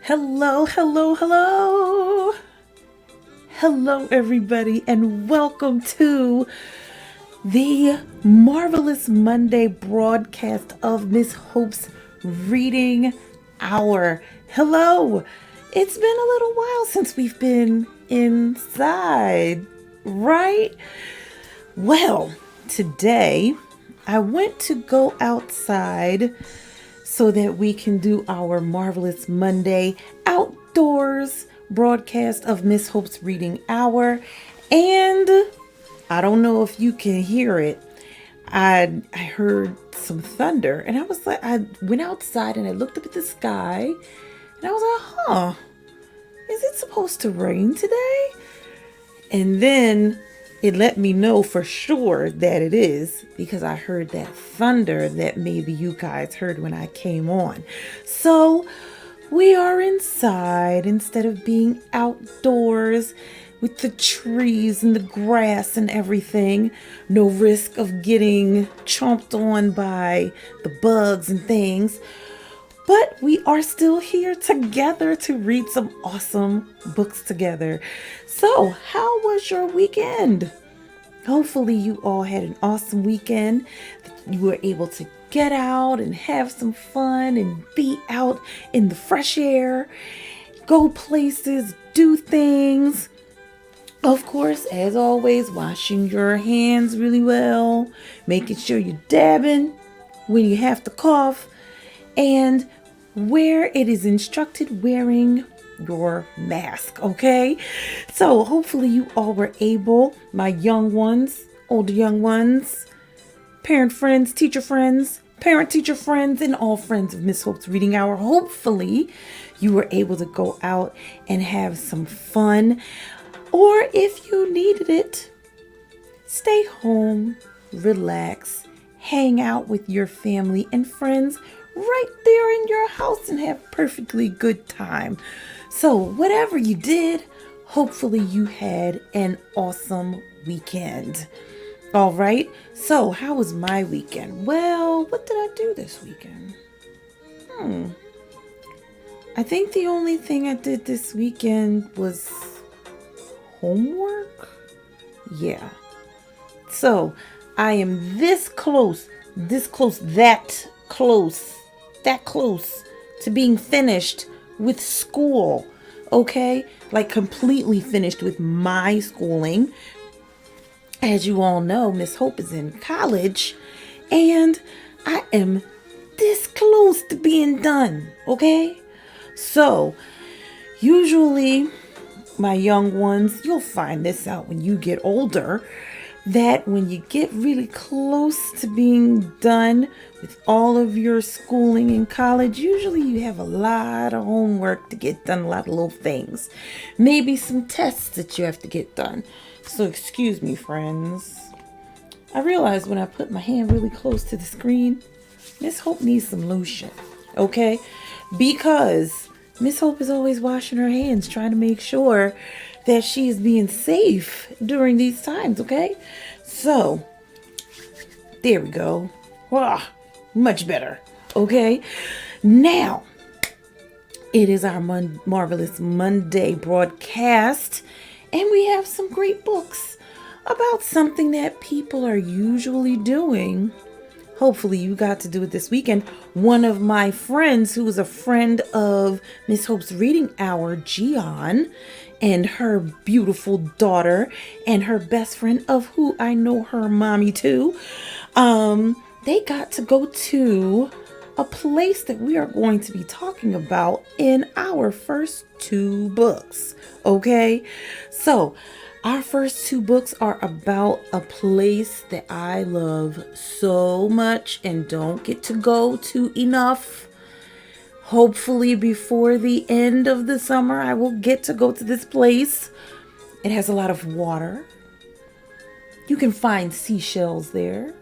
Hello, hello, hello. Hello, everybody, and welcome to the Marvelous Monday broadcast of Miss Hope's Reading Hour. Hello. It's been a little while since we've been inside, right? Well, today I went to go outside so that we can do our Marvelous Monday outdoors broadcast of Miss Hope's Reading Hour. And I don't know if you can hear it. I heard some thunder, and I went outside and I looked up at the sky, and I was like, huh, is it supposed to rain today? And then it let me know for sure that it is, because I heard that thunder that maybe you guys heard when I came on. So we are inside instead of being outdoors with the trees and the grass and everything. No risk of getting chomped on by the bugs and things. But we are still here together to read some awesome books together. So, how was your weekend? Hopefully you all had an awesome weekend. You were able to get out and have some fun and be out in the fresh air, go places, do things. Of course, as always, washing your hands really well, making sure you're dabbing when you have to cough, and where it is instructed, wearing your mask, okay? So hopefully you all were able, my young ones, older young ones, parent friends, teacher friends, parent-teacher friends, and all friends of Miss Hope's Reading Hour. Hopefully you were able to go out and have some fun. Or if you needed it, stay home, relax, hang out with your family and friends right there in your house and have perfectly good time. So whatever you did, hopefully you had an awesome weekend. All right. So how was my weekend? Well, what did I do this weekend? I think the only thing I did this weekend was homework. Yeah. So I am that close to being finished with school. Okay? Like completely finished with my schooling. As you all know, Miss Hope is in college, and I am this close to being done. Okay? So, usually, my young ones, you'll find this out when you get older, that when you get really close to being done with all of your schooling in college, usually you have a lot of homework to get done, a lot of little things. Maybe some tests that you have to get done. So excuse me, friends. I realized when I put my hand really close to the screen, Miss Hope needs some lotion, okay? Because Miss Hope is always washing her hands, trying to make sure that she is being safe during these times, okay? So, there we go. Much better, okay? Now, it is our Marvelous Monday broadcast, and we have some great books about something that people are usually doing. Hopefully you got to do it this weekend. One of my friends, who is a friend of Miss Hope's Reading Hour, Gian, and her beautiful daughter, and her best friend, of who I know her mommy too, they got to go to a place that we are going to be talking about in our first two books. Okay? So, our first two books are about a place that I love so much and don't get to go to enough. Hopefully before the end of the summer, I will get to go to this place. It has a lot of water. You can find seashells there.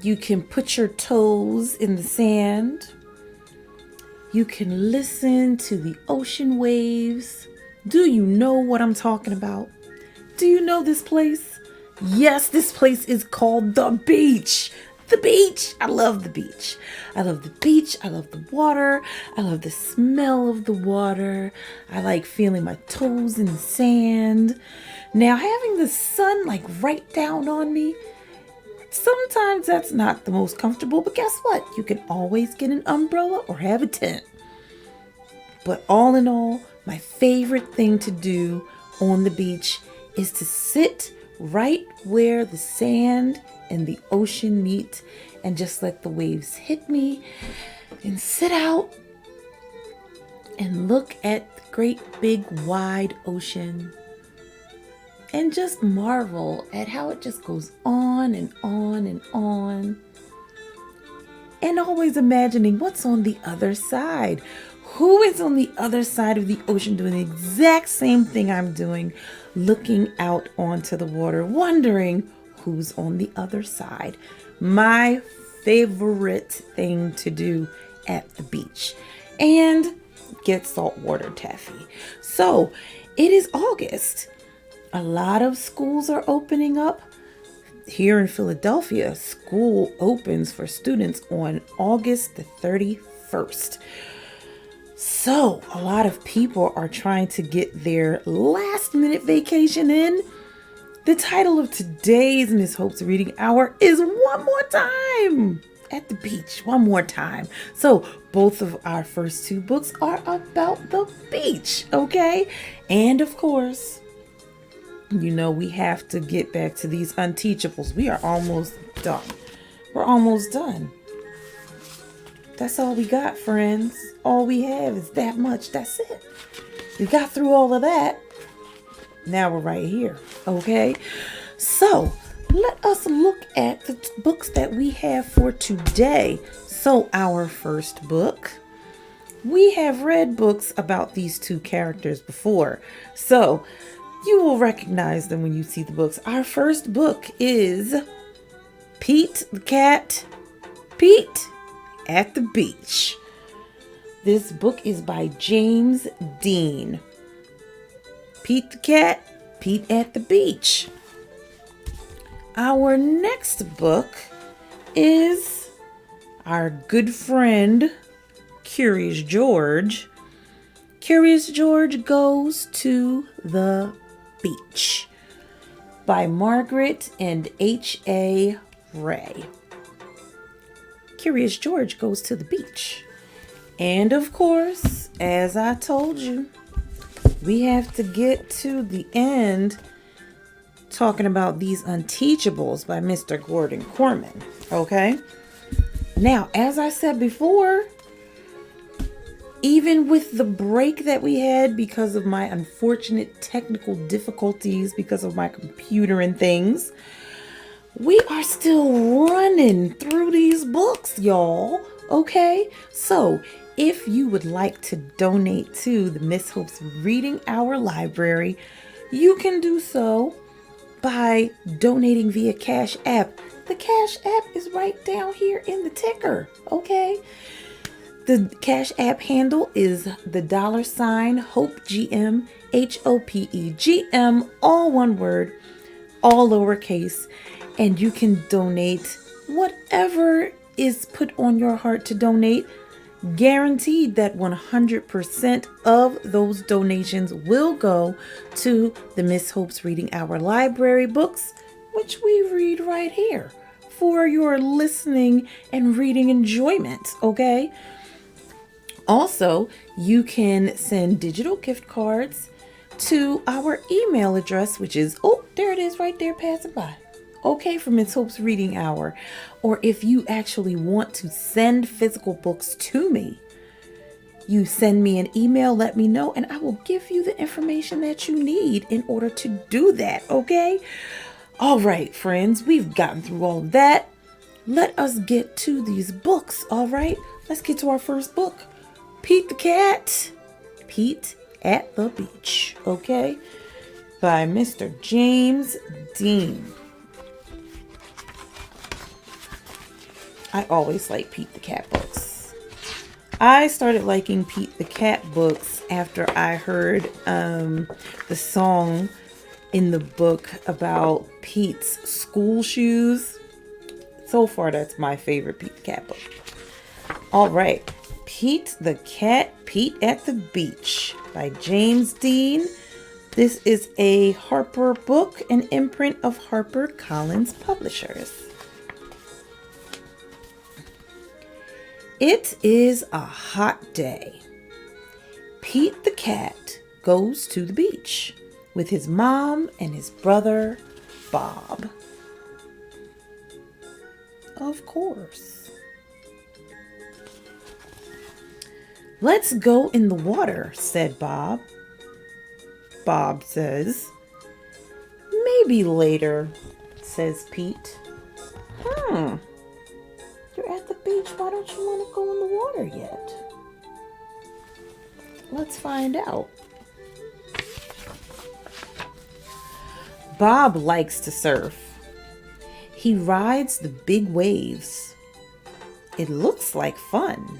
You can put your toes in the sand. You can listen to the ocean waves. Do you know what I'm talking about? Do you know this place? Yes, this place is called the beach. The beach. I love the beach. I love the beach. I love the water. I love the smell of the water. I like feeling my toes in the sand. Now, having the sun like right down on me, sometimes that's not the most comfortable, but guess what? You can always get an umbrella or have a tent. But all in all, my favorite thing to do on the beach is to sit right where the sand and the ocean meet and just let the waves hit me and sit out and look at the great big wide ocean and just marvel at how it just goes on and on and on. And always imagining what's on the other side. Who is on the other side of the ocean doing the exact same thing I'm doing, looking out onto the water, wondering who's on the other side. My favorite thing to do at the beach. And get saltwater taffy. So it is August. A lot of schools are opening up. Here in Philadelphia, school opens for students on August the 31st. So a lot of people are trying to get their last minute vacation in. The title of today's Miss Hope's Reading Hour is One More Time at the Beach. One more time. So both of our first two books are about the beach, okay? And of course, you know, we have to get back to these unteachables. We are almost done. We're almost done. That's all we got, friends. All we have is that much. That's it. We got through all of that. Now we're right here. Okay? So, let us look at the books that we have for today. So, our first book. We have read books about these two characters before. So, you will recognize them when you see the books. Our first book is Pete the Cat, Pete at the Beach. This book is by James Dean. Pete the Cat, Pete at the Beach. Our next book is our good friend, Curious George. Curious George Goes to the Beach by Margaret and H.A. Ray. Curious George Goes to the Beach. And of course, as I told you, we have to get to the end talking about These Unteachables by Mr. Gordon Corman. Okay? Now, as I said before, even with the break that we had because of my unfortunate technical difficulties because of my computer and things, we are still running through these books, y'all. Okay? So, if you would like to donate to the Miss Hope's Reading Hour Library, you can do so by donating via Cash App. The Cash App is right down here in the ticker. Okay? The Cash App handle is the $ HopeGM, HOPEGM, all one word, all lowercase, and you can donate whatever is put on your heart to donate. Guaranteed that 100% of those donations will go to the Miss Hope's Reading Hour Library books, which we read right here for your listening and reading enjoyment, okay? Also, you can send digital gift cards to our email address, which is, oh, there it is right there, pass it by. Okay, for Miss Hope's Reading Hour. Or if you actually want to send physical books to me, you send me an email, let me know, and I will give you the information that you need in order to do that, okay? All right, friends, we've gotten through all of that. Let us get to these books, all right? Let's get to our first book. Pete the Cat, Pete at the Beach, okay? By Mr. James Dean. I always like Pete the Cat books. I started liking Pete the Cat books after I heard the song in the book about Pete's school shoes. So far, that's my favorite Pete the Cat book. All right. Pete the Cat, Pete at the Beach by James Dean. This is a Harper book, an imprint of HarperCollins Publishers. It is a hot day. Pete the Cat goes to the beach with his mom and his brother, Bob. Of course. Let's go in the water, said Bob. Bob says, maybe later, says Pete. You're at the beach. Why don't you want to go in the water yet? Let's find out. Bob likes to surf. He rides the big waves. It looks like fun.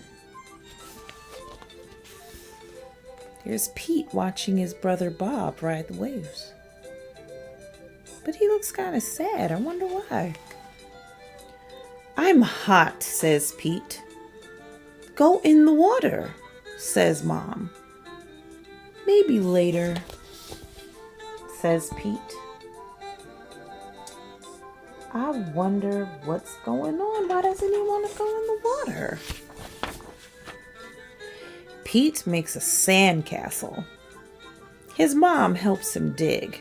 Here's Pete watching his brother Bob ride the waves. But he looks kind of sad. I wonder why. I'm hot, says Pete. Go in the water, says Mom. Maybe later, says Pete. I wonder what's going on. Why doesn't he want to go in the water? Pete makes a sandcastle. His mom helps him dig.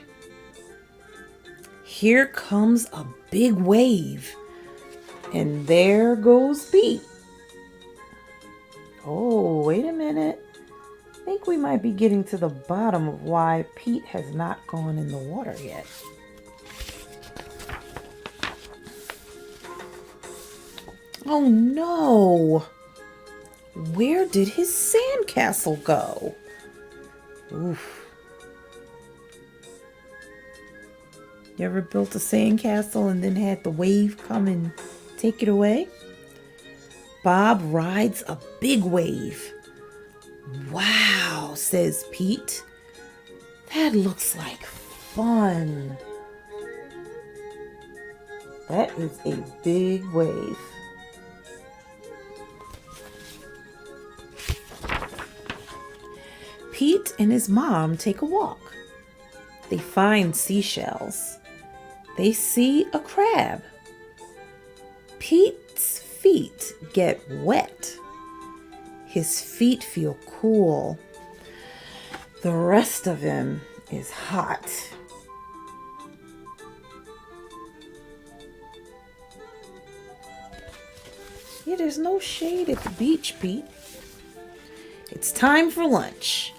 Here comes a big wave. And there goes Pete. Oh, wait a minute. I think we might be getting to the bottom of why Pete has not gone in the water yet. Oh no! Where did his sandcastle go? Oof. You ever built a sandcastle and then had the wave come and take it away? Bob rides a big wave. Wow, says Pete. That looks like fun. That is a big wave. Pete and his mom take a walk. They find seashells. They see a crab. Pete's feet get wet. His feet feel cool. The rest of him is hot. Yeah, there's no shade at the beach, Pete. It's time for lunch.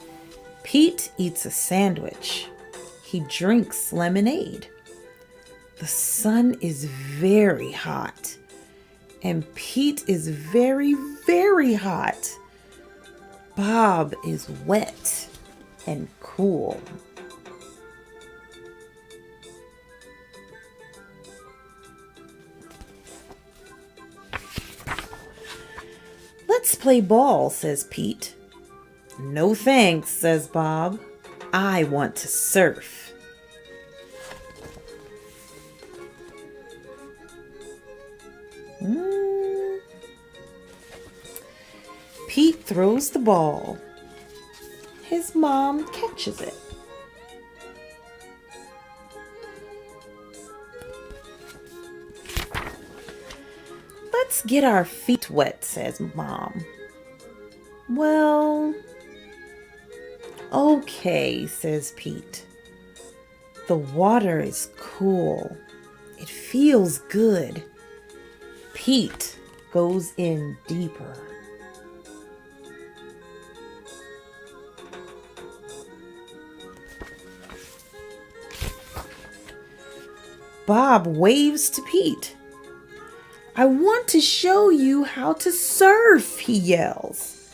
Pete eats a sandwich. He drinks lemonade. The sun is very hot. And Pete is very, very hot. Bob is wet and cool. Let's play ball, says Pete. No thanks, says Bob. I want to surf. Pete throws the ball. His mom catches it. Let's get our feet wet, says Mom. Well, okay, says Pete. The water is cool. It feels good. Pete goes in deeper. Bob waves to Pete. I want to show you how to surf, he yells.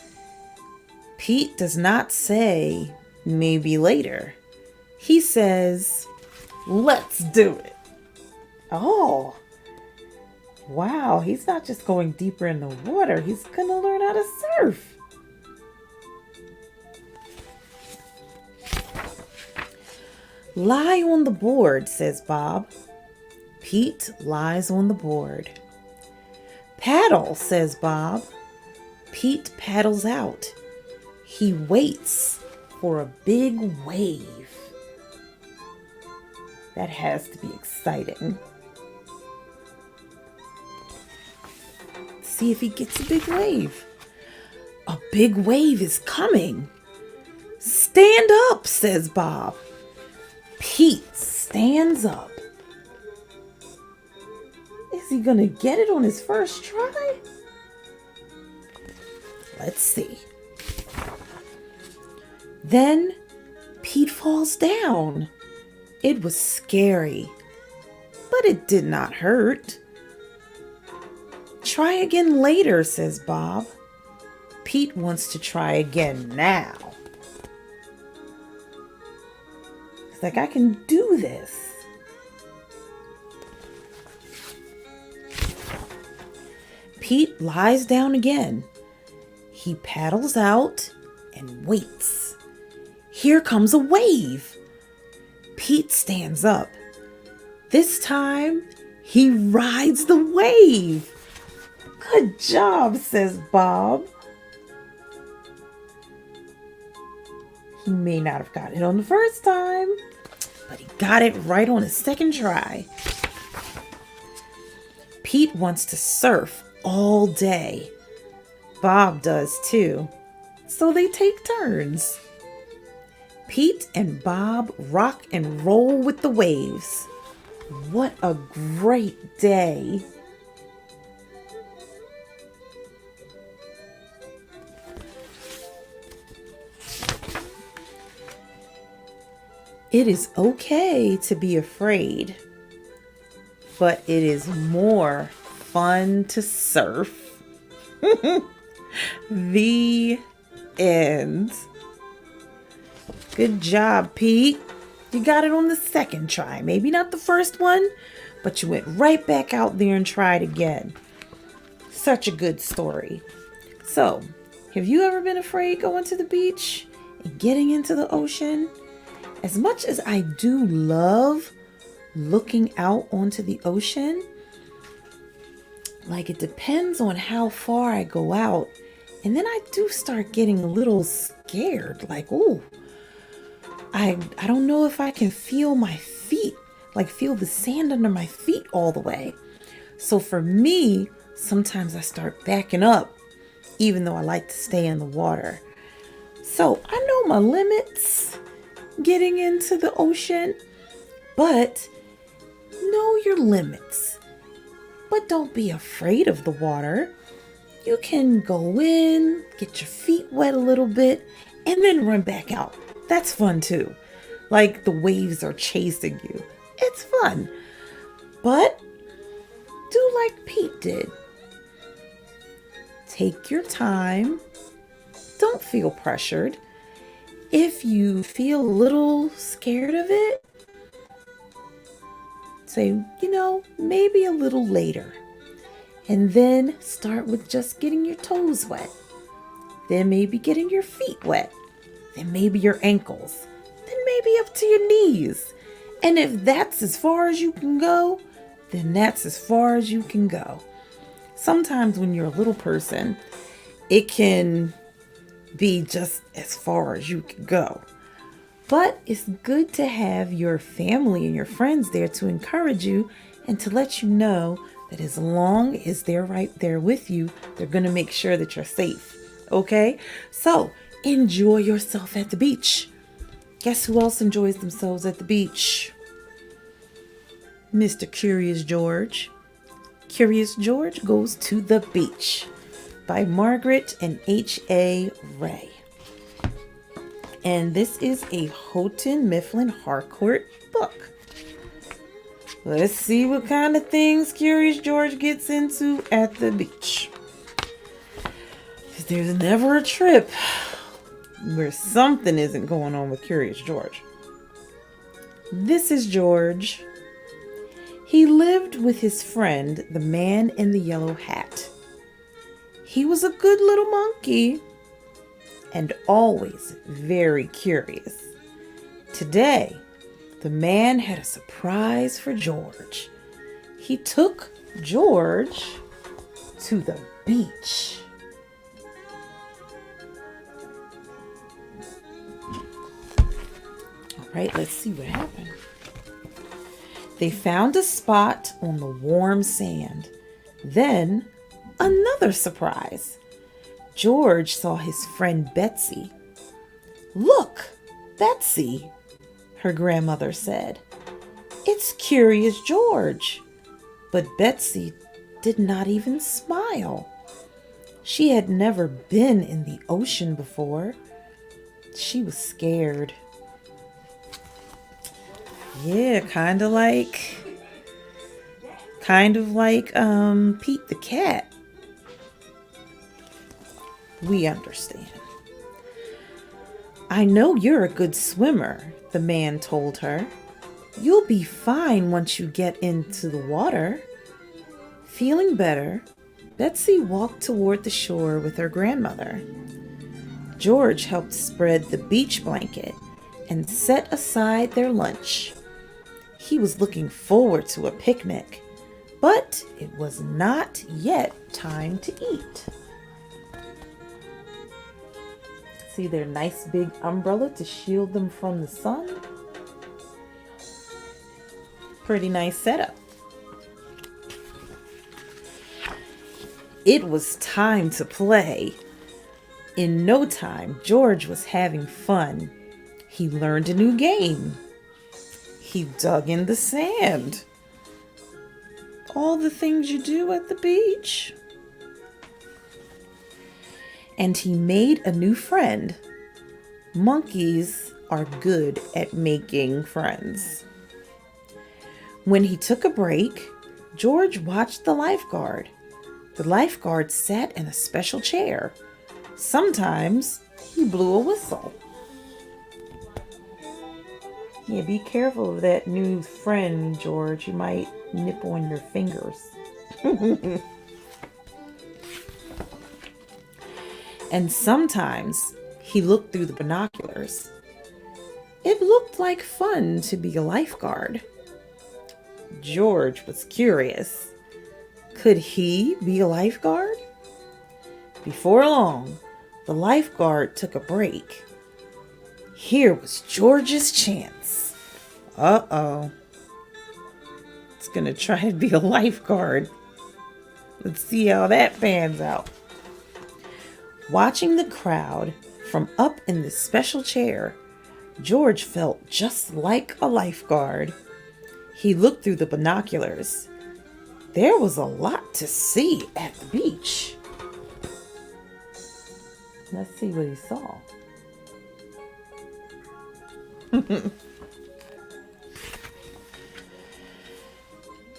Pete does not say, maybe later. He says, let's do it. Oh, wow, he's not just going deeper in the water. He's going to learn how to surf. Lie on the board, says Bob. Pete lies on the board. Paddle, says Bob. Pete paddles out. He waits for a big wave. That has to be exciting. See if he gets a big wave. A big wave is coming. Stand up, says Bob. Pete stands up. Is he gonna get it on his first try? Let's see. Then Pete falls down. It was scary, but it did not hurt. Try again later, says Bob. Pete wants to try again now. He's like, I can do this. Pete lies down again. He paddles out and waits. Here comes a wave. Pete stands up. This time, he rides the wave. Good job, says Bob. He may not have got it on the first time, but he got it right on his second try. Pete wants to surf all day. Bob does too, so they take turns. Pete and Bob rock and roll with the waves. What a great day. It is okay to be afraid, but it is more fun to surf. The end. Good job, Pete. You got it on the second try. Maybe not the first one, but you went right back out there and tried again. Such a good story. So, have you ever been afraid going to the beach and getting into the ocean? As much as I do love looking out onto the ocean, like it depends on how far I go out. And then I do start getting a little scared. Like, ooh, I don't know if I can feel my feet, like feel the sand under my feet all the way. So for me, sometimes I start backing up, even though I like to stay in the water. So I know my limits getting into the ocean, but know your limits. But don't be afraid of the water. You can go in, get your feet wet a little bit, and then run back out. That's fun too. Like the waves are chasing you. It's fun. But do like Pete did. Take your time. Don't feel pressured. If you feel a little scared of it, say, maybe a little later. And then start with just getting your toes wet. Then maybe getting your feet wet. Then maybe your ankles. Then maybe up to your knees. And if that's as far as you can go, then that's as far as you can go. Sometimes when you're a little person, it can be just as far as you can go. But it's good to have your family and your friends there to encourage you and to let you know that as long as they're right there with you, they're going to make sure that you're safe. Okay? So enjoy yourself at the beach. Guess who else enjoys themselves at the beach? Mr. Curious George. Curious George Goes to the Beach by Margaret and H.A. Ray. And this is a Houghton Mifflin Harcourt book. Let's see what kind of things Curious George gets into at the beach. There's never a trip where something isn't going on with Curious George. This is George. He lived with his friend, the man in the yellow hat. He was a good little monkey and always very curious. Today, the man had a surprise for George. He took George to the beach. All right, let's see what happened. They found a spot on the warm sand. Then, another surprise. George saw his friend Betsy. "Look, Betsy," her grandmother said. "It's Curious George." But Betsy did not even smile. She had never been in the ocean before. She was scared. Yeah, kind of like Pete the cat. We understand. "I know you're a good swimmer," the man told her. "You'll be fine once you get into the water." Feeling better, Betsy walked toward the shore with her grandmother. George helped spread the beach blanket and set aside their lunch. He was looking forward to a picnic, but it was not yet time to eat. See their nice big umbrella to shield them from the sun? Pretty nice setup. It was time to play. In no time, George was having fun. He learned a new game. He dug in the sand. All the things you do at the beach. And he made a new friend. Monkeys are good at making friends. When he took a break, George watched the lifeguard. The lifeguard sat in a special chair. Sometimes he blew a whistle. Yeah, be careful of that new friend, George. You might nip on your fingers. And sometimes he looked through the binoculars. It looked like fun to be a lifeguard. George was curious. Could he be a lifeguard? Before long, the lifeguard took a break. Here was George's chance. Uh-oh. It's gonna try to be a lifeguard. Let's see how that pans out. Watching the crowd from up in the special chair, George felt just like a lifeguard. He looked through the binoculars. There was a lot to see at the beach. Let's see what he saw.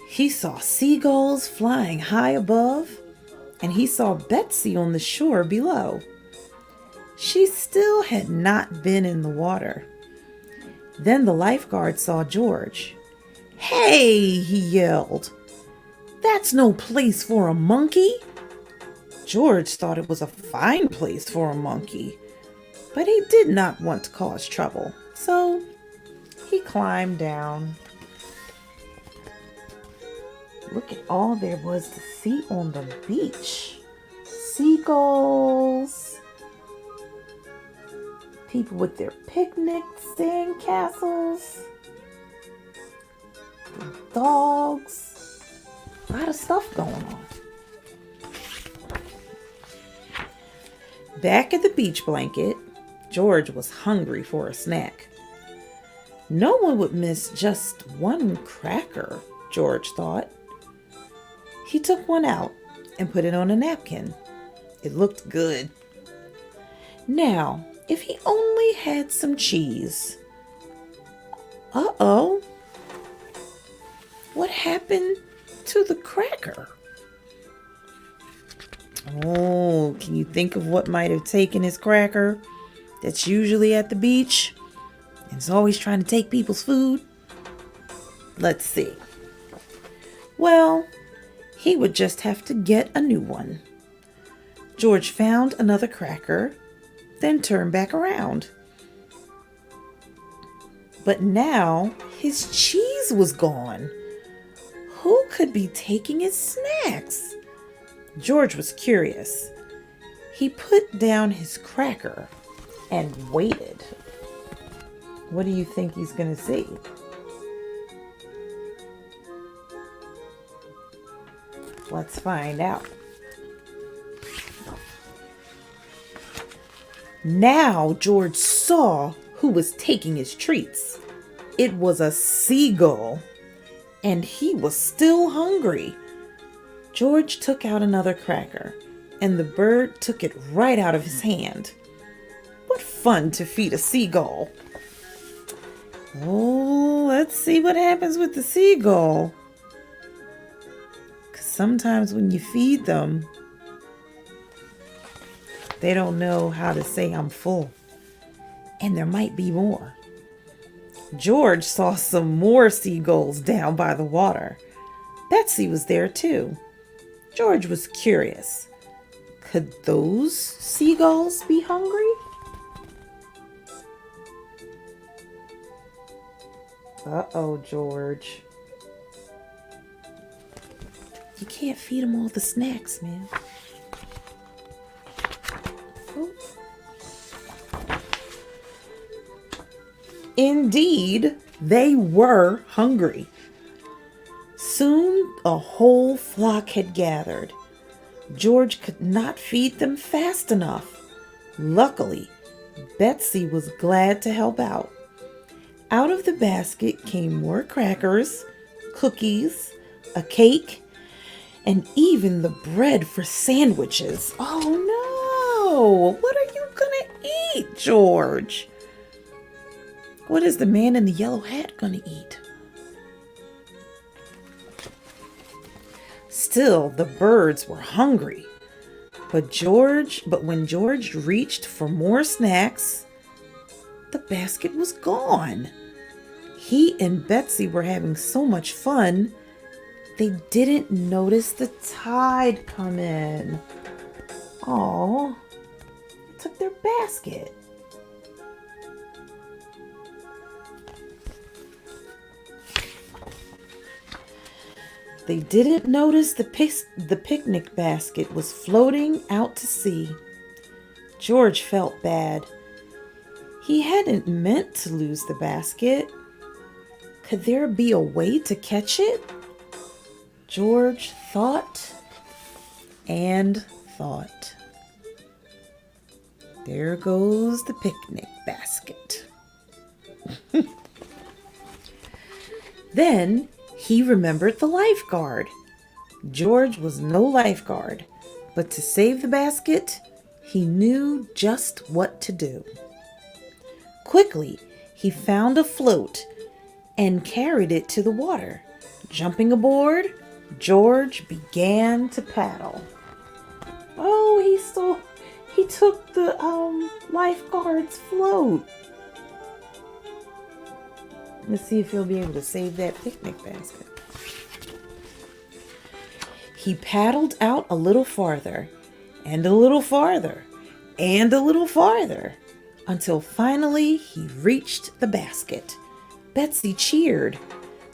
He saw seagulls flying high above, and he saw Betsy on the shore below. She still had not been in the water. Then the lifeguard saw George. "Hey!" he yelled. "That's no place for a monkey." George thought it was a fine place for a monkey, but he did not want to cause trouble, so he climbed down. Look at all there was to see on the beach. Seagulls, people with their picnic sand castles, dogs, a lot of stuff going on. Back at the beach blanket, George was hungry for a snack. No one would miss just one cracker, George thought. He took one out and put it on a napkin. It looked good. Now, if he only had some cheese. Uh-oh. What happened to the cracker? Oh, can you think of what might have taken his cracker? That's usually at the beach. It's always trying to take people's food. Let's see. Well, he would just have to get a new one. George found another cracker, then turned back around. But now his cheese was gone. Who could be taking his snacks? George was curious. He put down his cracker and waited. What do you think he's going to see? Let's find out. Now George saw who was taking his treats. It was a seagull, and he was still hungry. George took out another cracker, and the bird took it right out of his hand. What fun to feed a seagull! Oh, let's see what happens with the seagull. 'Cause sometimes when you feed them, they don't know how to say I'm full. And there might be more. George saw some more seagulls down by the water. Betsy was there too. George was curious. Could those seagulls be hungry? Uh-oh, George. You can't feed them all the snacks, man. Oops. Indeed, they were hungry. Soon a whole flock had gathered. George could not feed them fast enough. Luckily, Betsy was glad to help out. Out of the basket came more crackers, cookies, a cake, and even the bread for sandwiches. Oh no! What are you gonna eat, George? What is the man in the yellow hat gonna eat? Still, the birds were hungry. But when George reached for more snacks, the basket was gone. He and Betsy were having so much fun, they didn't notice the tide come in. Aw, it took their basket. They didn't notice the picnic basket was floating out to sea. George felt bad. He hadn't meant to lose the basket. Could there be a way to catch it? George thought and thought. There goes the picnic basket. Then he remembered the lifeguard. George was no lifeguard, but to save the basket, he knew just what to do. Quickly, he found a float and carried it to the water. Jumping aboard, George began to paddle. Oh, he took the lifeguard's float. Let's see if he'll be able to save that picnic basket. He paddled out a little farther, and a little farther, and a little farther, until finally he reached the basket. Betsy cheered.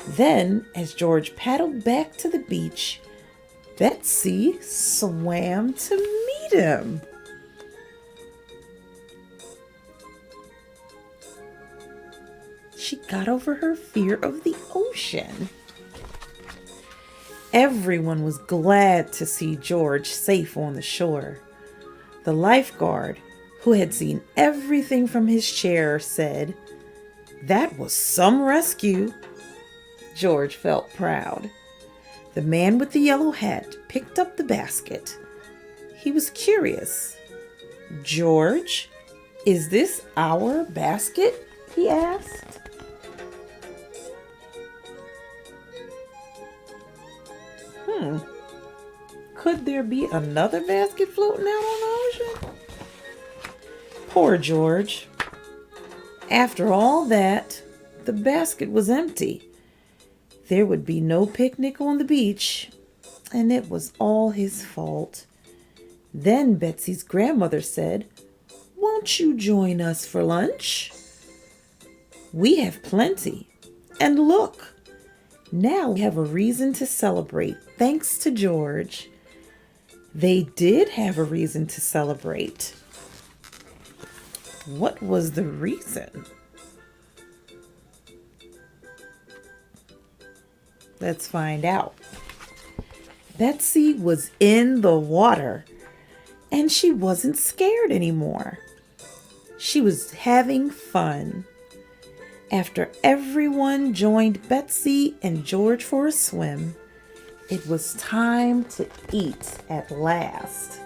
Then, as George paddled back to the beach, Betsy swam to meet him. She got over her fear of the ocean. Everyone was glad to see George safe on the shore. The lifeguard, who had seen everything from his chair, said, "That was some rescue." George felt proud. The man with the yellow hat picked up the basket. He was curious. "George, is this our basket?" he asked. Could there be another basket floating out on the ocean? Poor George. After all that, the basket was empty. There would be no picnic on the beach, and it was all his fault. Then Betsy's grandmother said, "Won't you join us for lunch? We have plenty. And look, now we have a reason to celebrate thanks to George." they did have a reason to celebrate. What was the reason? Let's find out. Betsy was in the water and she wasn't scared anymore. She was having fun. After everyone joined Betsy and George for a swim, it was time to eat at last.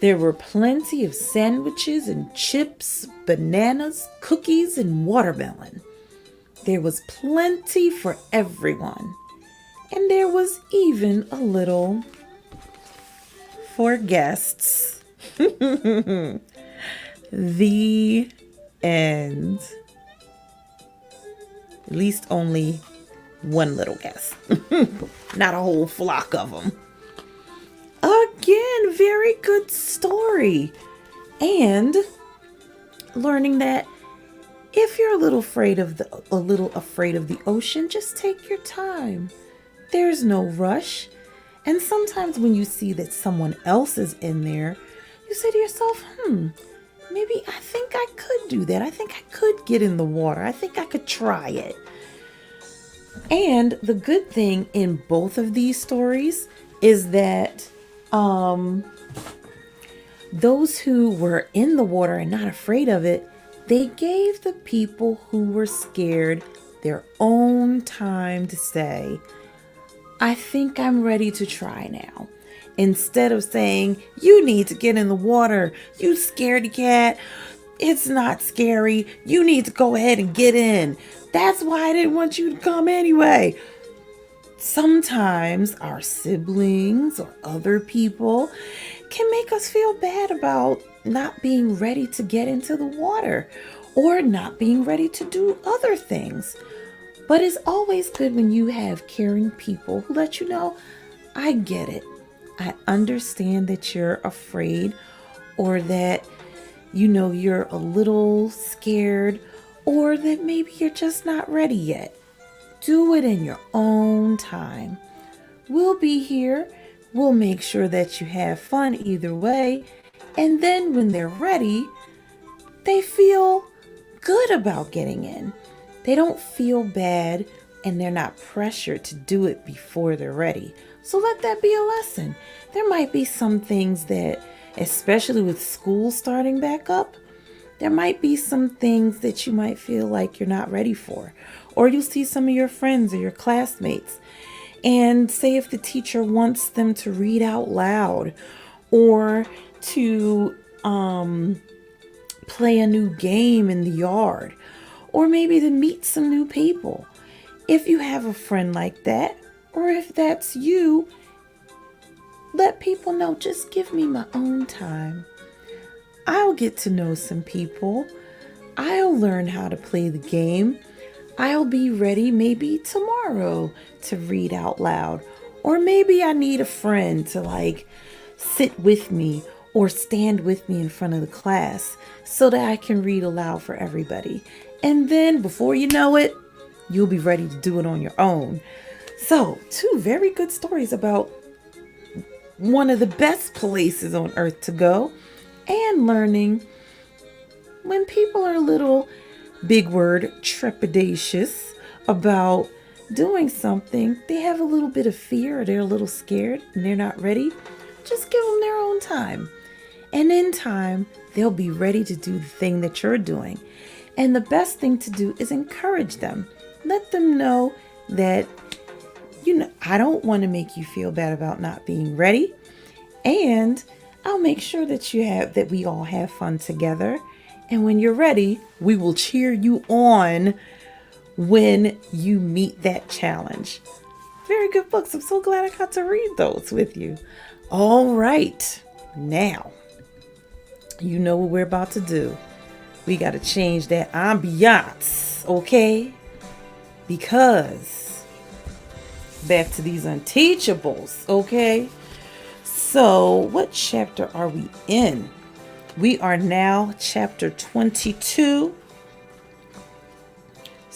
There were plenty of sandwiches and chips, bananas, cookies, and watermelon. There was plenty for everyone. And there was even a little for guests. The end. At least only one little guest. Not a whole flock of them. Again, very good story. And learning that if you're a little afraid of the ocean, just take your time. There's no rush. And sometimes when you see that someone else is in there, you say to yourself, maybe I think I could do that. I think I could get in the water. I think I could try it. And the good thing in both of these stories is that those who were in the water and not afraid of it, they gave the people who were scared their own time to say, I think I'm ready to try now. Instead of saying, you need to get in the water, you scaredy cat, it's not scary, you need to go ahead and get in. That's why I didn't want you to come anyway. Sometimes our siblings or other people can make us feel bad about not being ready to get into the water or not being ready to do other things. But it's always good when you have caring people who let you know, I get it. I understand that you're afraid or that, you're a little scared or that maybe you're just not ready yet. Do it in your own time. We'll be here. We'll make sure that you have fun either way. And then when they're ready, they feel good about getting in. They don't feel bad and they're not pressured to do it before they're ready. So let that be a lesson. There might be some things that, especially with school starting back up, there might be some things that you might feel like you're not ready for. Or you'll see some of your friends or your classmates. And say if the teacher wants them to read out loud or to play a new game in the yard, or maybe to meet some new people. If you have a friend like that, or if that's you, let people know, just give me my own time. I'll get to know some people. I'll learn how to play the game. I'll be ready maybe tomorrow to read out loud. Or maybe I need a friend to sit with me or stand with me in front of the class so that I can read aloud for everybody. And then before you know it, you'll be ready to do it on your own. So, 2 very good stories about one of the best places on earth to go and learning when people are a little, big word, trepidatious about doing something, they have a little bit of fear or they're a little scared and they're not ready. Just give them their own time. And in time, they'll be ready to do the thing that you're doing. And the best thing to do is encourage them. Let them know that, I don't want to make you feel bad about not being ready. And I'll make sure that we all have fun together. And when you're ready, we will cheer you on when you meet that challenge. Very good books. I'm so glad I got to read those with you. All right. Now, you know what we're about to do. We got to change that ambiance, okay? Because back to these unteachables, okay? So, what chapter are we in? We are now chapter 22.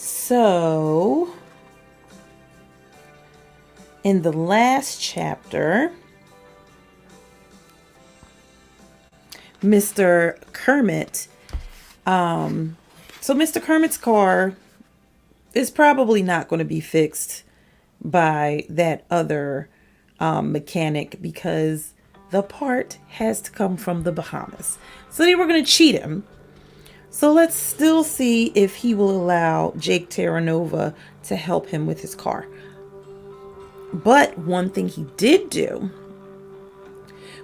So, in the last chapter, Mr. Kermit, so Mr. Kermit's car is probably not going to be fixed by that other mechanic because the part has to come from the Bahamas. So they were going to cheat him. So let's still see if he will allow Jake Terranova to help him with his car. But one thing he did do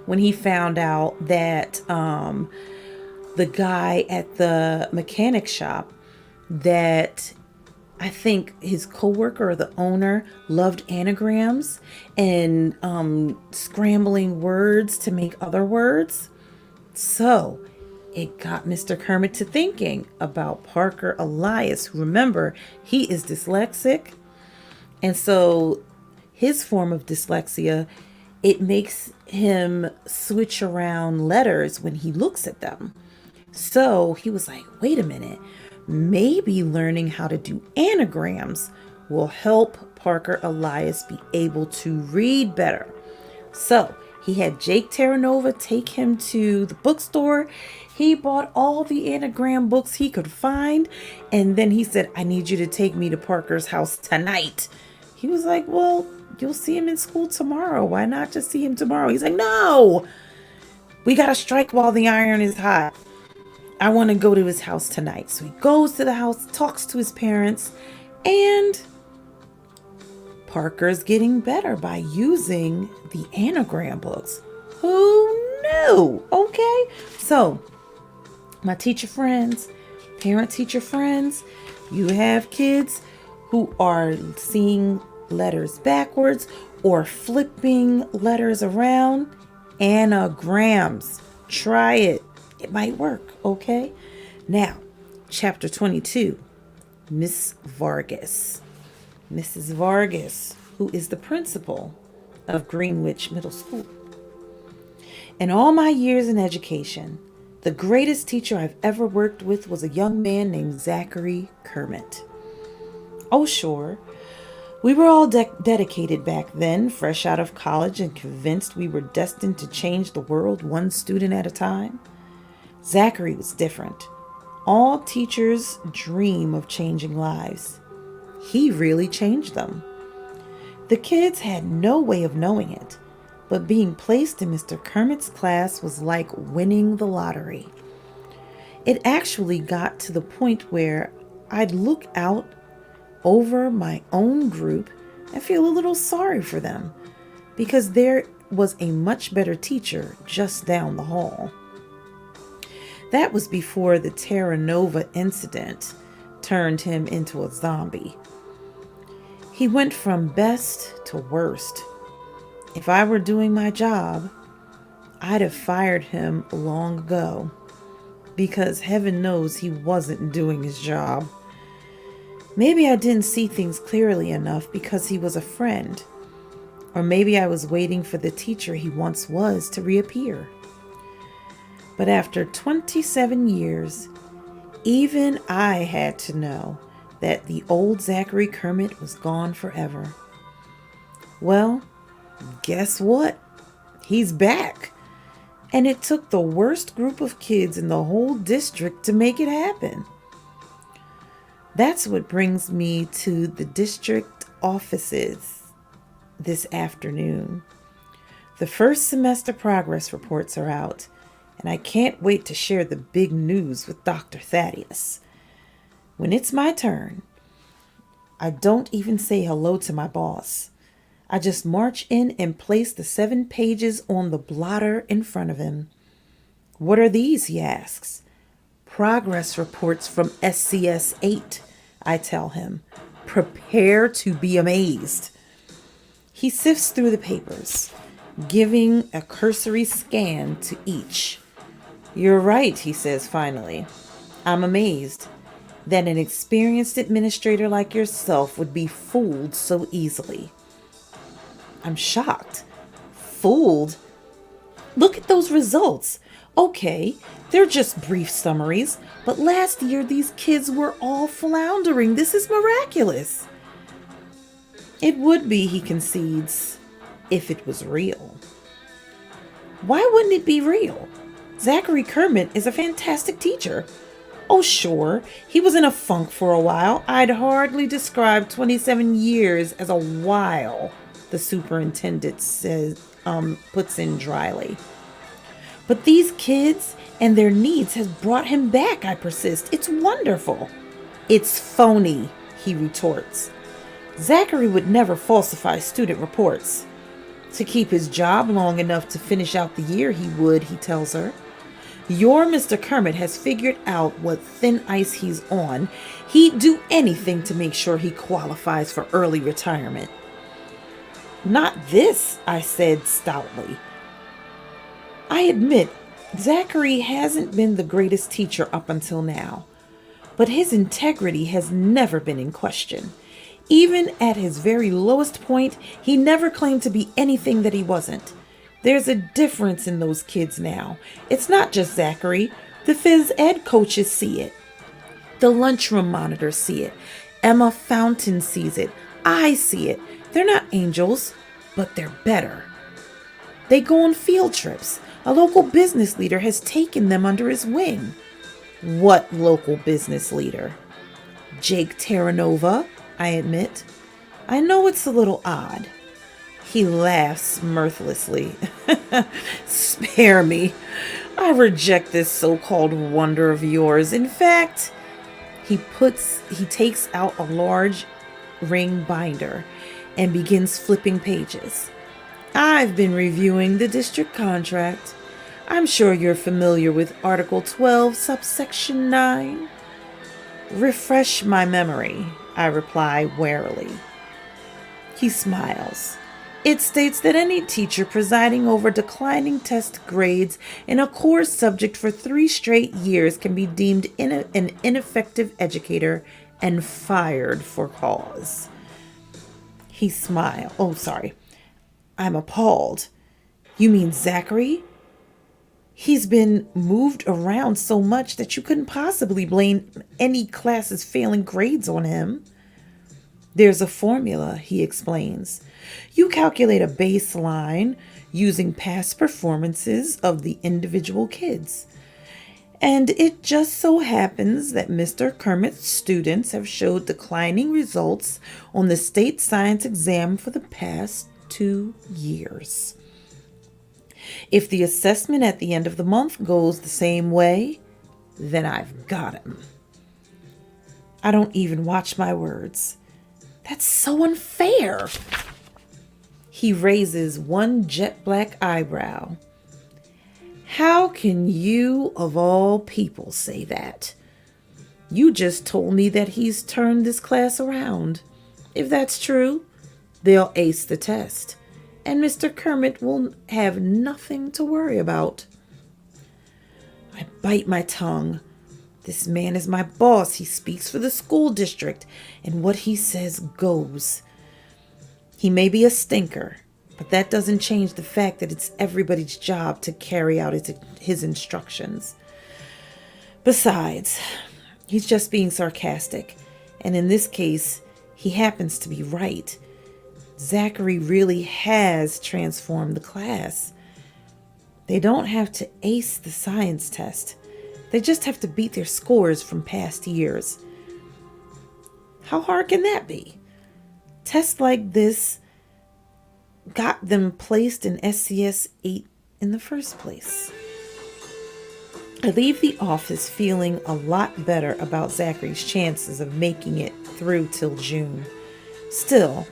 when he found out that the guy at the mechanic shop, that I think his coworker or the owner loved anagrams and scrambling words to make other words. So it got Mr. Kermit to thinking about Parker Elias, who, remember, he is dyslexic. And so his form of dyslexia, it makes him switch around letters when he looks at them. So he was like, wait a minute, maybe learning how to do anagrams will help Parker Elias be able to read better. So he had Jake Terranova take him to the bookstore. He bought all the anagram books he could find. And then he said, I need you to take me to Parker's house tonight. He was like, well, you'll see him in school tomorrow. Why not just see him tomorrow? He's like, no, we got to strike while the iron is hot. I want to go to his house tonight. So he goes to the house, talks to his parents, and Parker's getting better by using the anagram books. Who knew? Okay. So my teacher friends, parent teacher friends, you have kids who are seeing letters backwards or flipping letters around. Anagrams. Try it. It might work, okay? Now, chapter 22, Miss Vargas. Mrs. Vargas, who is the principal of Greenwich Middle School. In all my years in education, the greatest teacher I've ever worked with was a young man named Zachary Kermit. Oh, sure. We were all dedicated back then, fresh out of college and convinced we were destined to change the world one student at a time. Zachary was different. All teachers dream of changing lives. He really changed them. The kids had no way of knowing it, but being placed in Mr. Kermit's class was like winning the lottery. It actually got to the point where I'd look out over my own group and feel a little sorry for them because there was a much better teacher just down the hall. That was before the Terranova incident turned him into a zombie. He went from best to worst. If I were doing my job, I'd have fired him long ago because heaven knows he wasn't doing his job. Maybe I didn't see things clearly enough because he was a friend, or maybe I was waiting for the teacher he once was to reappear. But after 27 years, even I had to know that the old Zachary Kermit was gone forever. Well, guess what? He's back. And it took the worst group of kids in the whole district to make it happen. That's what brings me to the district offices this afternoon. The first semester progress reports are out, and I can't wait to share the big news with Dr. Thaddeus. When it's my turn, I don't even say hello to my boss. I just march in and place the 7 pages on the blotter in front of him. What are these, he asks. Progress reports from SCS 8, I tell him. Prepare to be amazed. He sifts through the papers, giving a cursory scan to each. You're right, he says finally. I'm amazed that an experienced administrator like yourself would be fooled so easily. I'm shocked. Fooled? Look at those results. Okay, they're just brief summaries, but last year these kids were all floundering. This is miraculous. It would be, he concedes, if it was real. Why wouldn't it be real? Zachary Kermit is a fantastic teacher. Oh, sure, he was in a funk for a while. I'd hardly describe 27 years as a while, the superintendent puts in dryly. But these kids and their needs has brought him back, I persist. It's wonderful. It's phony, he retorts. Zachary would never falsify student reports. To keep his job long enough to finish out the year, he would, he tells her. Your Mr. Kermit has figured out what thin ice he's on. He'd do anything to make sure he qualifies for early retirement. Not this, I said stoutly. I admit, Zachary hasn't been the greatest teacher up until now, but his integrity has never been in question. Even at his very lowest point, he never claimed to be anything that he wasn't. There's a difference in those kids now. It's not just Zachary. The phys ed coaches see it. The lunchroom monitors see it. Emma Fountain sees it. I see it. They're not angels, but they're better. They go on field trips. A local business leader has taken them under his wing. What local business leader? Jake Terranova, I admit. I know it's a little odd. He laughs mirthlessly. Spare me. I reject this so-called wonder of yours. In fact, he takes out a large ring binder and begins flipping pages. I've been reviewing the district contract. I'm sure you're familiar with Article 12, subsection 9. Refresh my memory, I reply warily. He smiles. It states that any teacher presiding over declining test grades in a core subject for 3 straight years can be deemed an ineffective educator and fired for cause. He smiles. Oh, sorry. I'm appalled. You mean Zachary? He's been moved around so much that you couldn't possibly blame any class's failing grades on him. There's a formula, he explains. You calculate a baseline using past performances of the individual kids. And it just so happens that Mr. Kermit's students have showed declining results on the state science exam for the past 2 years. If the assessment at the end of the month goes the same way, then I've got him. I don't even watch my words. That's so unfair. He raises one jet black eyebrow. How can you, of all people, say that? You just told me that he's turned this class around. If that's true, they'll ace the test, and Mr. Kermit will have nothing to worry about. I bite my tongue. This man is my boss. He speaks for the school district, and what he says goes. He may be a stinker, but that doesn't change the fact that it's everybody's job to carry out his instructions. Besides, he's just being sarcastic, and in this case, he happens to be right. Zachary really has transformed the class. They don't have to ace the science test. They just have to beat their scores from past years. How hard can that be? Tests like this got them placed in SCS 8 in the first place. I leave the office feeling a lot better about Zachary's chances of making it through till June. Still,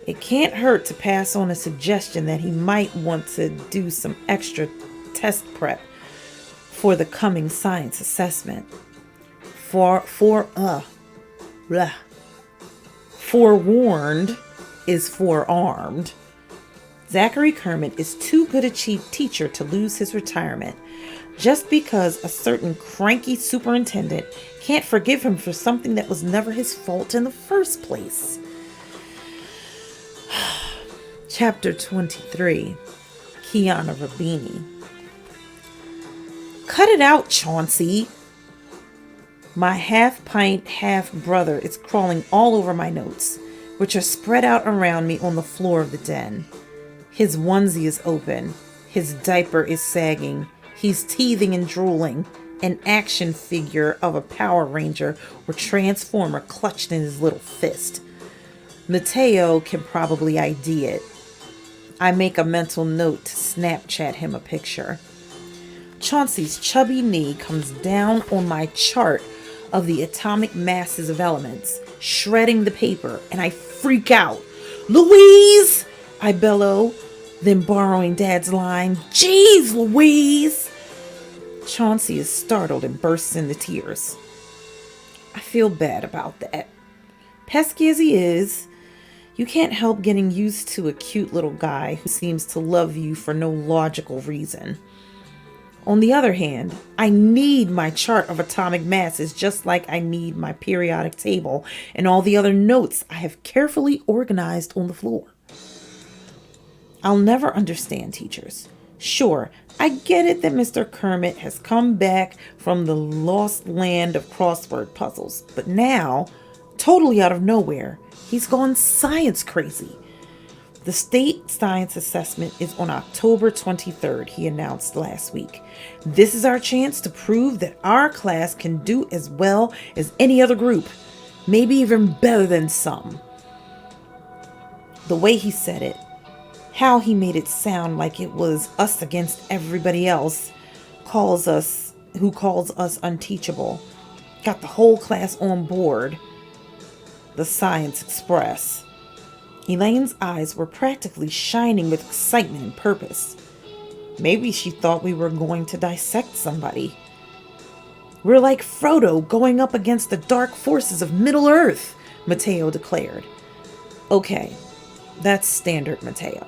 it can't hurt to pass on a suggestion that he might want to do some extra test prep for the coming science assessment. Forewarned is forearmed. Zachary Kermit is too good a teacher to lose his retirement just because a certain cranky superintendent can't forgive him for something that was never his fault in the first place. Chapter 23, Kiana Rabini. Cut it out, Chauncey. My half-pint half-brother is crawling all over my notes, which are spread out around me on the floor of the den. His onesie is open. His diaper is sagging. He's teething and drooling, an action figure of a Power Ranger or Transformer clutched in his little fist. Mateo can probably ID it. I make a mental note to Snapchat him a picture. Chauncey's chubby knee comes down on my chart of the atomic masses of elements, shredding the paper, and I freak out. "Louise!" I bellow, then borrowing Dad's line, "Jeez, Louise!" Chauncey is startled and bursts into tears. I feel bad about that. Pesky as he is, you can't help getting used to a cute little guy who seems to love you for no logical reason. On the other hand, I need my chart of atomic masses just like I need my periodic table and all the other notes I have carefully organized on the floor. I'll never understand teachers. Sure, I get it that Mr. Kermit has come back from the lost land of crossword puzzles, but now, totally out of nowhere, he's gone science crazy. The state science assessment is on October 23rd, he announced last week. This is our chance to prove that our class can do as well as any other group, maybe even better than some. The way he said it, how he made it sound like it was us against everybody else, who calls us unteachable, got the whole class on board. The Science Express. Elaine's eyes were practically shining with excitement and purpose. Maybe she thought we were going to dissect somebody. "We're like Frodo going up against the dark forces of Middle-earth," Mateo declared. Okay, that's standard Mateo.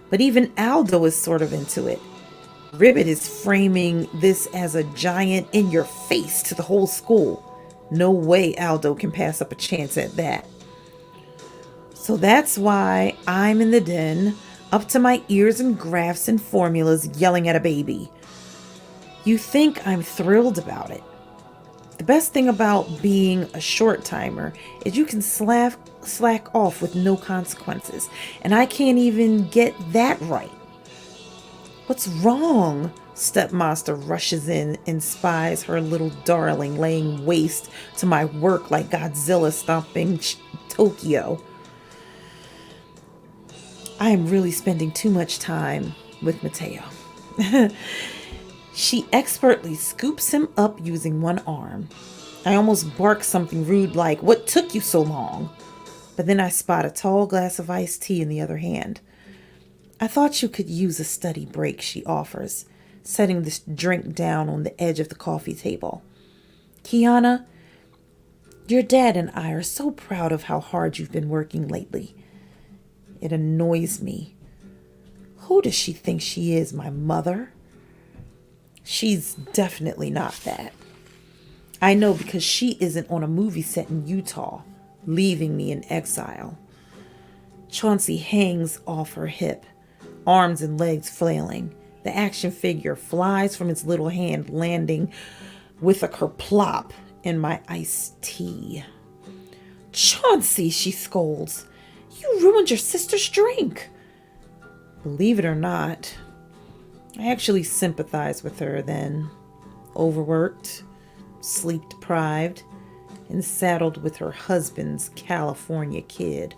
But even Aldo is sort of into it. Ribbit is framing this as a giant in your face to the whole school. No way Aldo can pass up a chance at that. So that's why I'm in the den, up to my ears in graphs and formulas, yelling at a baby. You think I'm thrilled about it. The best thing about being a short timer is you can slack off with no consequences, and I can't even get that right. "What's wrong?" Stepmaster rushes in and spies her little darling laying waste to my work like Godzilla stomping Tokyo. I am really spending too much time with Mateo. She expertly scoops him up using one arm. I almost bark something rude like, "What took you so long?" But then I spot a tall glass of iced tea in the other hand. "I thought you could use a study break," she offers, setting this drink down on the edge of the coffee table. "Kiana, your dad and I are so proud of how hard you've been working lately." It annoys me. Who does she think she is, my mother? She's definitely not that. I know because she isn't on a movie set in Utah, leaving me in exile. Chauncey hangs off her hip, arms and legs flailing. The action figure flies from its little hand, landing with a kerplop in my iced tea. "Chauncey," she scolds, "you ruined your sister's drink." Believe it or not, I actually sympathize with her then. Overworked, sleep deprived, and saddled with her husband's California kid.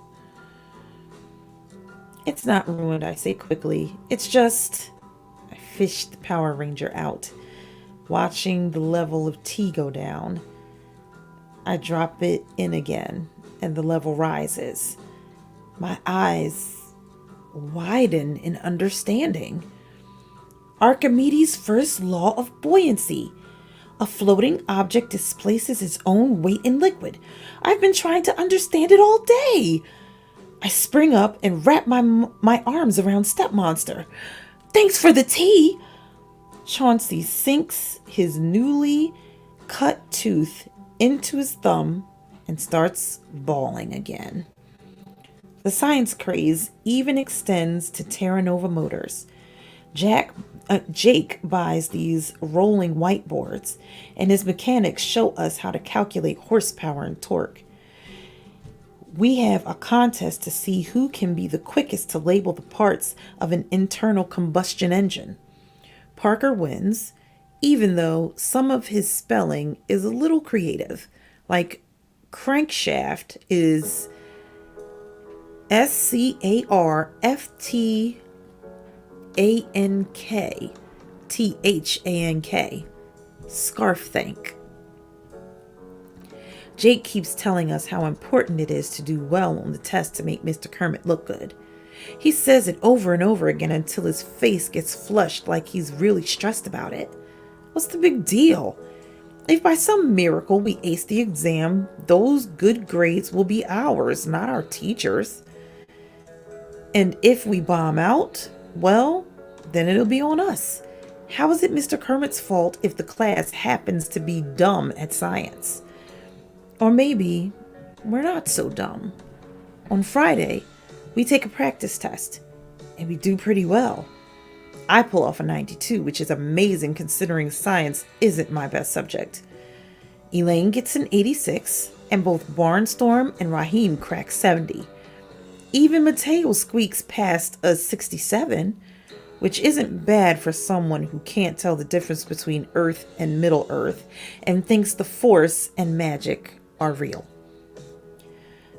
"It's not ruined," I say quickly. "It's just..." I fish the Power Ranger out, watching the level of tea go down. I drop it in again, and the level rises. My eyes widen in understanding. Archimedes' first law of buoyancy. A floating object displaces its own weight in liquid. I've been trying to understand it all day. I spring up and wrap my arms around Stepmonster. "Thanks for the tea." Chauncey sinks his newly cut tooth into his thumb and starts bawling again. The science craze even extends to Terra Nova Motors. Jack Jake buys these rolling whiteboards, and his mechanics show us how to calculate horsepower and torque. We have a contest to see who can be the quickest to label the parts of an internal combustion engine. Parker wins, even though some of his spelling is a little creative, like crankshaft is SCARFTANK, scarf thank. Jake keeps telling us how important it is to do well on the test to make Mr. Kermit look good. He says it over and over again until his face gets flushed like he's really stressed about it. What's the big deal? If by some miracle we ace the exam, those good grades will be ours, not our teachers. And if we bomb out, well, then it'll be on us. How is it Mr. Kermit's fault if the class happens to be dumb at science? Or maybe we're not so dumb. On Friday, we take a practice test, and we do pretty well. I pull off a 92, which is amazing considering science isn't my best subject. Elaine gets an 86, and both Barnstorm and Raheem crack 70. Even Mateo squeaks past a 67, which isn't bad for someone who can't tell the difference between Earth and Middle Earth and thinks the Force and magic are real.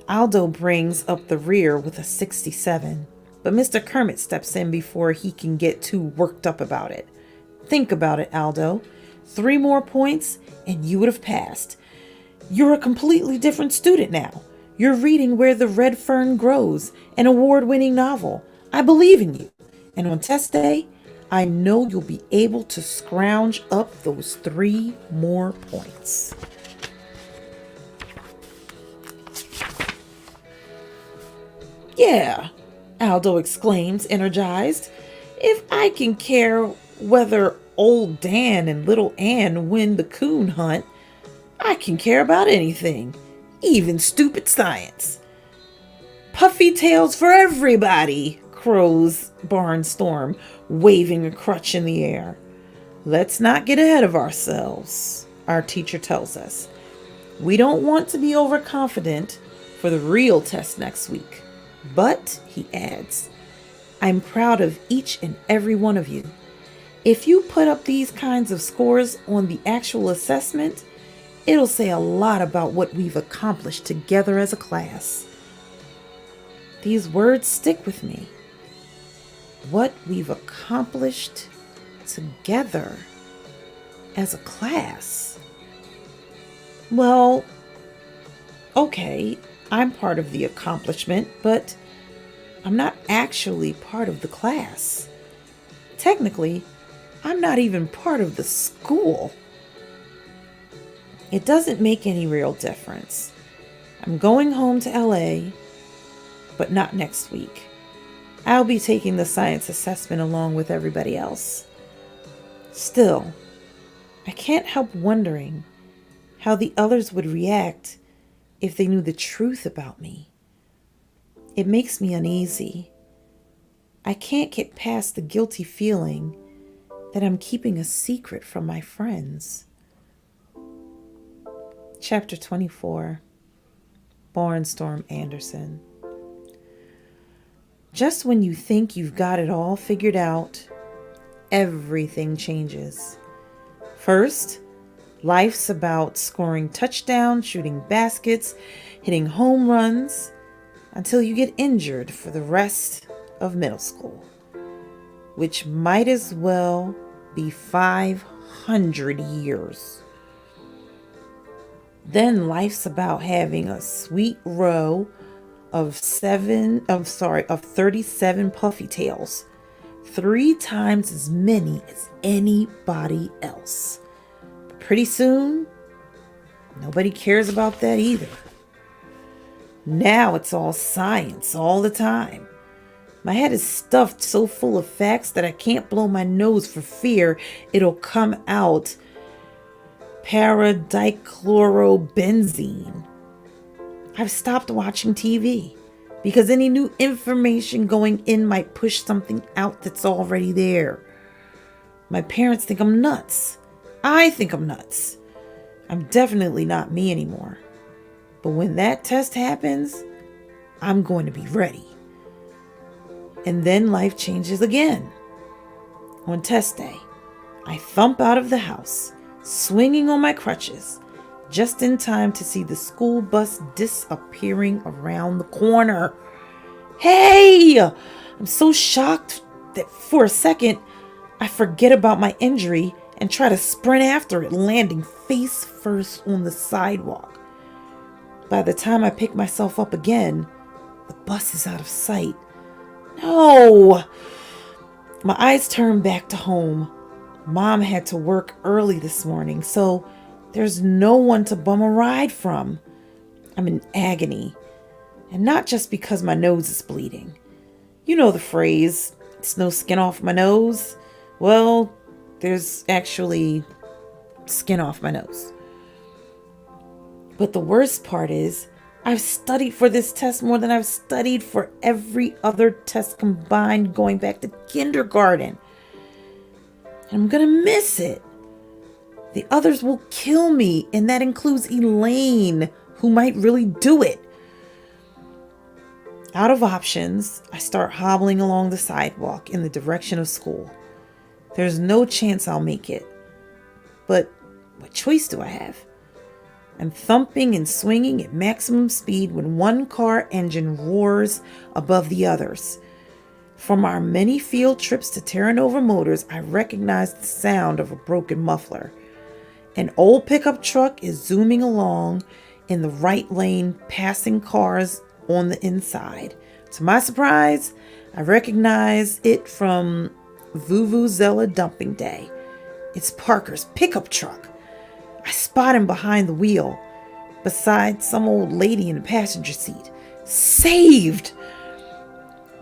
Aldo brings up the rear with a 67, but Mr. Kermit steps in before he can get too worked up about it. Think about it, Aldo. 3 more points and you would have passed. You're a completely different student now. You're reading Where the Red Fern Grows, an award-winning novel. I believe in you. And on test day, I know you'll be able to scrounge up those 3 more points. Yeah, Aldo exclaims, energized. If I can care whether old Dan and little Ann win the coon hunt, I can care about anything, even stupid science. Puffy tails for everybody, crows Barnstorm, waving a crutch in the air. Let's not get ahead of ourselves, our teacher tells us. We don't want to be overconfident for the real test next week. But, he adds, I'm proud of each and every one of you. If you put up these kinds of scores on the actual assessment, it'll say a lot about what we've accomplished together as a class. These words stick with me. What we've accomplished together as a class. Well, okay, I'm part of the accomplishment, but I'm not actually part of the class. Technically, I'm not even part of the school. It doesn't make any real difference. I'm going home to LA, but not next week. I'll be taking the science assessment along with everybody else. Still, I can't help wondering how the others would react if they knew the truth about me. It makes me uneasy. I can't get past the guilty feeling that I'm keeping a secret from my friends. Chapter 24, Barnstorm Anderson. Just when you think you've got it all figured out, everything changes. First, life's about scoring touchdowns, shooting baskets, hitting home runs, until you get injured for the rest of middle school, which might as well be 500 years. Then life's about having a sweet row of 37 puffy tails, 3 times as many as anybody else. But pretty soon, nobody cares about that either. Now it's all science all the time. My head is stuffed so full of facts that I can't blow my nose for fear it'll come out paradichlorobenzene. I've stopped watching TV because any new information going in might push something out that's already there. My parents think I'm nuts. I think I'm nuts. I'm definitely not me anymore. But when that test happens, I'm going to be ready. And then life changes again. On test day, I thump out of the house, swinging on my crutches, just in time to see the school bus disappearing around the corner. Hey! I'm so shocked that for a second, I forget about my injury and try to sprint after it, landing face first on the sidewalk. By the time I pick myself up again, the bus is out of sight. No! My eyes turn back to home. Mom had to work early this morning, so there's no one to bum a ride from. I'm in agony. And not just because my nose is bleeding. You know the phrase, it's no skin off my nose. Well, there's actually skin off my nose. But the worst part is, I've studied for this test more than I've studied for every other test combined going back to kindergarten. And I'm going to miss it. The others will kill me, and that includes Elaine, who might really do it. Out of options, I start hobbling along the sidewalk in the direction of school. There's no chance I'll make it. But what choice do I have? I'm thumping and swinging at maximum speed when one car engine roars above the others. From our many field trips to Terra Nova Motors, I recognize the sound of a broken muffler. An old pickup truck is zooming along in the right lane, passing cars on the inside. To my surprise, I recognize it from Vuvuzela Dumping Day. It's Parker's pickup truck. I spot him behind the wheel, beside some old lady in the passenger seat. Saved!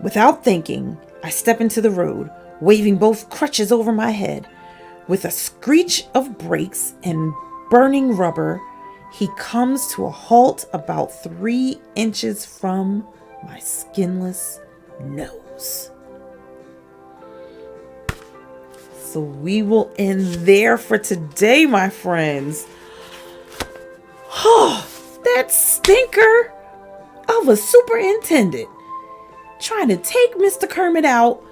Without thinking, I step into the road, waving both crutches over my head. With a screech of brakes and burning rubber, he comes to a halt about 3 inches from my skinless nose. So we will end there for today, my friends. Oh, that stinker of a superintendent trying to take Mr. Kermit out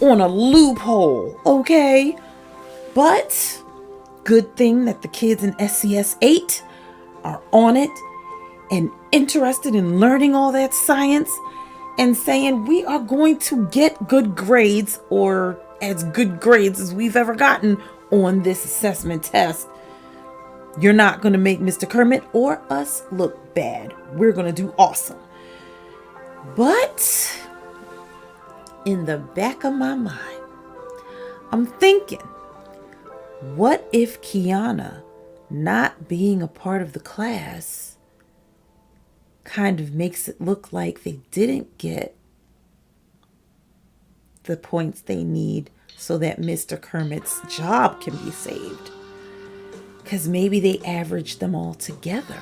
on a loophole, okay? But good thing that the kids in SCS 8 are on it and interested in learning all that science and saying we are going to get good grades, or as good grades as we've ever gotten on this assessment test. You're not going to make Mr. Kermit or us look bad. We're going to do awesome. But in the back of my mind, I'm thinking, what if Kiana not being a part of the class kind of makes it look like they didn't get the points they need so that Mr. Kermit's job can be saved? Because maybe they averaged them all together.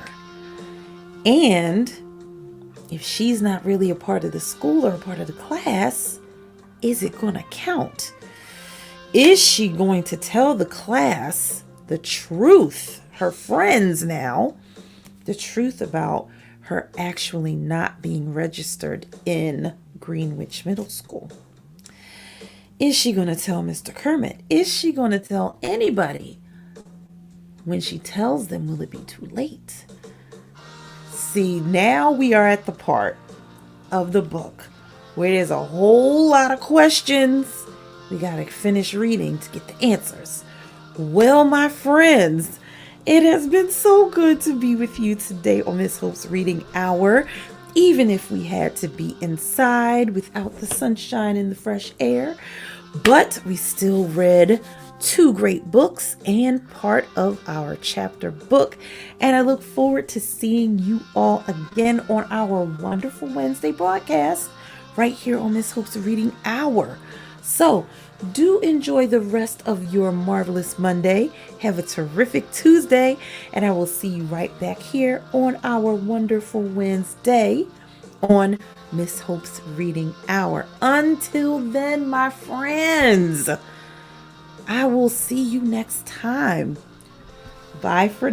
And if she's not really a part of the school or a part of the class, is it going to count? Is she going to tell the class the truth, her friends now, the truth about her actually not being registered in Greenwich Middle School? Is she going to tell Mr. Kermit? Is she going to tell anybody? When she tells them, will it be too late? See, now we are at the part of the book where there's a whole lot of questions we got to finish reading to get the answers. Well, my friends, it has been so good to be with you today on Miss Hope's Reading Hour, even if we had to be inside without the sunshine and the fresh air. But we still read 2 great books and part of our chapter book. And I look forward to seeing you all again on our wonderful Wednesday broadcast right here on Miss Hope's Reading Hour. So do enjoy the rest of your marvelous Monday. Have a terrific Tuesday. And I will see you right back here on our wonderful Wednesday on Miss Hope's Reading Hour. Until then, my friends, I will see you next time. Bye for